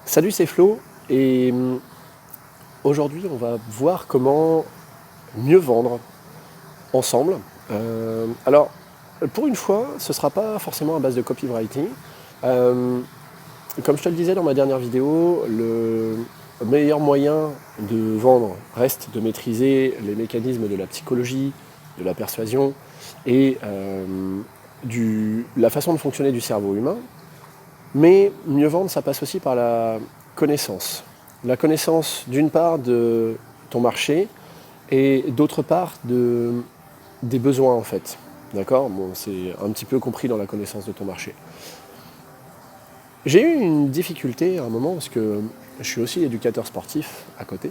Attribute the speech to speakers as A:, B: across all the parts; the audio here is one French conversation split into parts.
A: Salut, c'est Flo et aujourd'hui on va voir comment mieux vendre ensemble. Alors pour une fois ce ne sera pas forcément à base de copywriting. Euh, Comme je te le disais dans ma dernière vidéo, le meilleur moyen de vendre reste de maîtriser les mécanismes de la psychologie, de la persuasion et la façon de fonctionner du cerveau humain. Mais mieux vendre, ça passe aussi par la connaissance. La connaissance d'une part de ton marché et d'autre part des besoins en fait. D'accord ? Bon, c'est un petit peu compris dans la connaissance de ton marché. J'ai eu une difficulté à un moment parce que je suis aussi éducateur sportif à côté.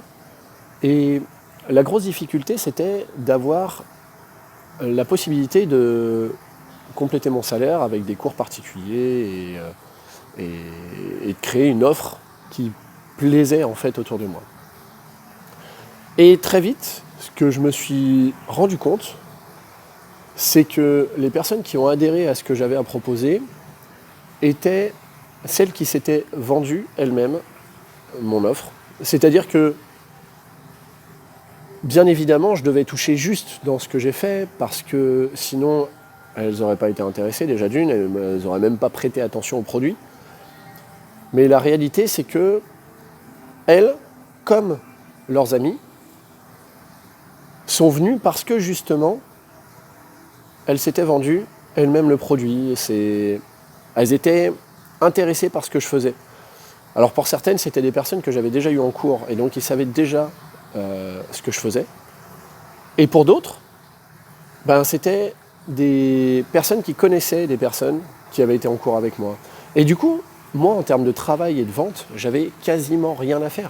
A: Et la grosse difficulté, c'était d'avoir la possibilité de compléter mon salaire avec des cours particuliers et de créer une offre qui plaisait en fait autour de moi. Et très vite, ce que je me suis rendu compte, c'est que les personnes qui ont adhéré à ce que j'avais à proposer étaient celles qui s'étaient vendues elles-mêmes mon offre. C'est-à-dire que, bien évidemment, je devais toucher juste dans ce que j'ai fait, parce que sinon, elles n'auraient pas été intéressées déjà d'une, elles n'auraient même pas prêté attention au produit. Mais la réalité, c'est que elles, comme leurs amis, sont venues parce que justement, elles s'étaient vendues elles-mêmes le produit. Elles étaient intéressées par ce que je faisais. Alors pour certaines, c'était des personnes que j'avais déjà eues en cours, et donc ils savaient déjà ce que je faisais. Et pour d'autres, c'était des personnes qui connaissaient des personnes qui avaient été en cours avec moi. Et du coup, moi, en termes de travail et de vente, j'avais quasiment rien à faire.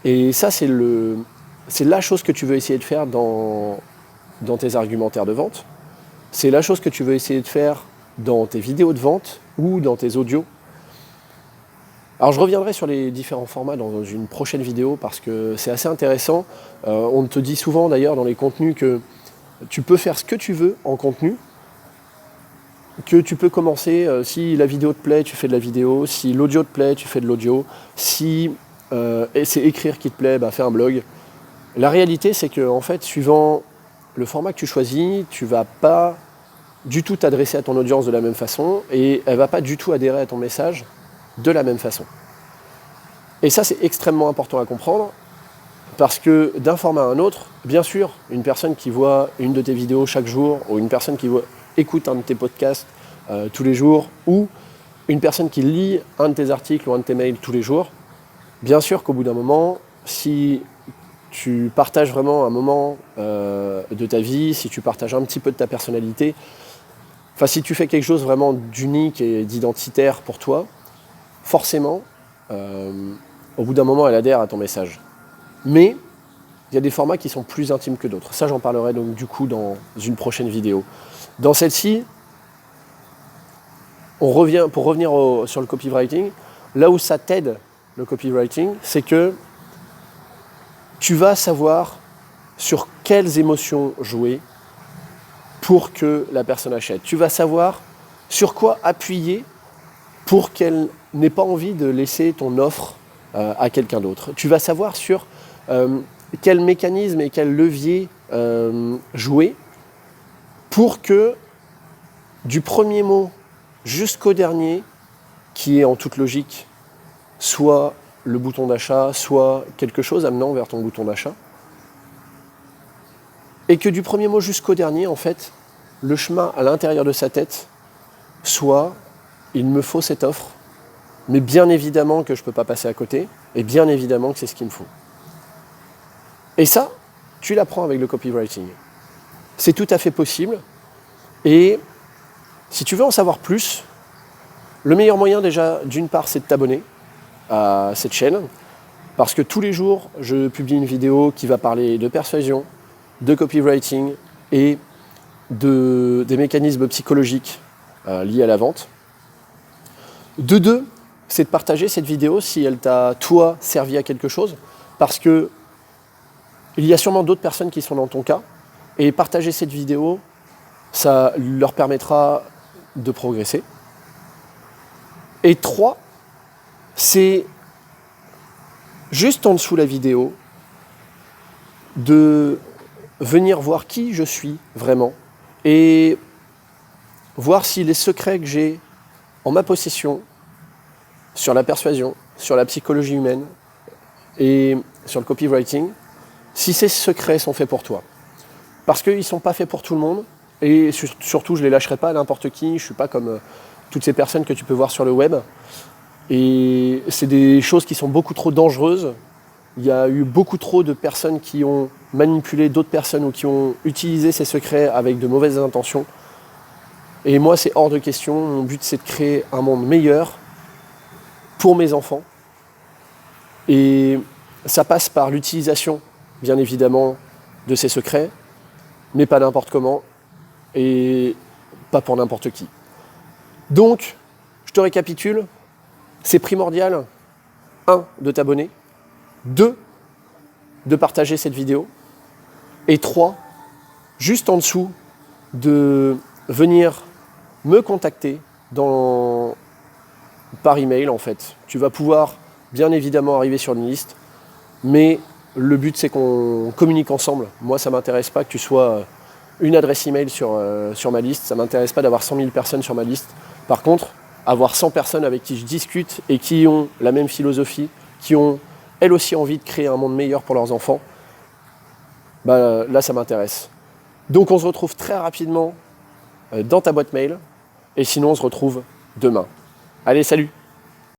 A: Et ça, c'est la chose que tu veux essayer de faire dans tes argumentaires de vente. C'est la chose que tu veux essayer de faire dans tes vidéos de vente ou dans tes audios. Alors je reviendrai sur les différents formats dans une prochaine vidéo parce que c'est assez intéressant. On te dit souvent d'ailleurs dans les contenus que tu peux faire ce que tu veux en contenu, que tu peux commencer, si la vidéo te plaît, tu fais de la vidéo, si l'audio te plaît, tu fais de l'audio, si c'est écrire qui te plaît, fais un blog. La réalité, c'est que en fait, suivant le format que tu choisis, tu ne vas pas du tout t'adresser à ton audience de la même façon et elle ne va pas du tout adhérer à ton message de la même façon. Et ça, c'est extrêmement important à comprendre parce que d'un format à un autre, bien sûr, une personne qui voit une de tes vidéos chaque jour ou une personne qui écoute un de tes podcasts tous les jours ou une personne qui lit un de tes articles ou un de tes mails tous les jours, bien sûr qu'au bout d'un moment, si tu partages vraiment un moment de ta vie, si tu partages un petit peu de ta personnalité, si tu fais quelque chose vraiment d'unique et d'identitaire pour toi, forcément, au bout d'un moment, elle adhère à ton message. Mais il y a des formats qui sont plus intimes que d'autres. Ça, j'en parlerai donc du coup dans une prochaine vidéo. Dans celle-ci, pour revenir sur le copywriting, là où ça t'aide, le copywriting, c'est que tu vas savoir sur quelles émotions jouer pour que la personne achète. Tu vas savoir sur quoi appuyer pour qu'elle n'ait pas envie de laisser ton offre à quelqu'un d'autre. Tu vas savoir sur quel mécanisme et quel levier jouer pour que du premier mot jusqu'au dernier, qui est en toute logique soit le bouton d'achat, soit quelque chose amenant vers ton bouton d'achat, et que du premier mot jusqu'au dernier, en fait, le chemin à l'intérieur de sa tête soit « il me faut cette offre », mais bien évidemment que je ne peux pas passer à côté, et bien évidemment que c'est ce qu'il me faut. Et ça, tu l'apprends avec le copywriting. C'est tout à fait possible, et si tu veux en savoir plus, le meilleur moyen déjà, d'une part, c'est de t'abonner à cette chaîne, parce que tous les jours, je publie une vidéo qui va parler de persuasion, de copywriting et des mécanismes psychologiques liés à la vente. De deux, c'est de partager cette vidéo si elle t'a, toi, servi à quelque chose, parce que il y a sûrement d'autres personnes qui sont dans ton cas, et partager cette vidéo, ça leur permettra de progresser. Et trois, c'est juste en dessous la vidéo de venir voir qui je suis vraiment et voir si les secrets que j'ai en ma possession sur la persuasion, sur la psychologie humaine et sur le copywriting, si ces secrets sont faits pour toi. Parce qu'ils ne sont pas faits pour tout le monde, et surtout je ne les lâcherai pas à n'importe qui, je ne suis pas comme toutes ces personnes que tu peux voir sur le web. Et c'est des choses qui sont beaucoup trop dangereuses. Il y a eu beaucoup trop de personnes qui ont manipulé d'autres personnes ou qui ont utilisé ces secrets avec de mauvaises intentions. Et moi, c'est hors de question. Mon but, c'est de créer un monde meilleur pour mes enfants. Et ça passe par l'utilisation, bien évidemment, de ces secrets, mais pas n'importe comment et pas pour n'importe qui. Donc, je te récapitule. C'est primordial, 1, de t'abonner, 2, de partager cette vidéo, et 3, juste en dessous, de venir me contacter par email en fait. Tu vas pouvoir bien évidemment arriver sur une liste, mais le but c'est qu'on communique ensemble. Moi ça ne m'intéresse pas que tu sois une adresse email sur ma liste, ça ne m'intéresse pas d'avoir 100 000 personnes sur ma liste. Par contre, avoir 100 personnes avec qui je discute et qui ont la même philosophie, qui ont elles aussi envie de créer un monde meilleur pour leurs enfants, là ça m'intéresse. Donc on se retrouve très rapidement dans ta boîte mail, et sinon on se retrouve demain. Allez, salut!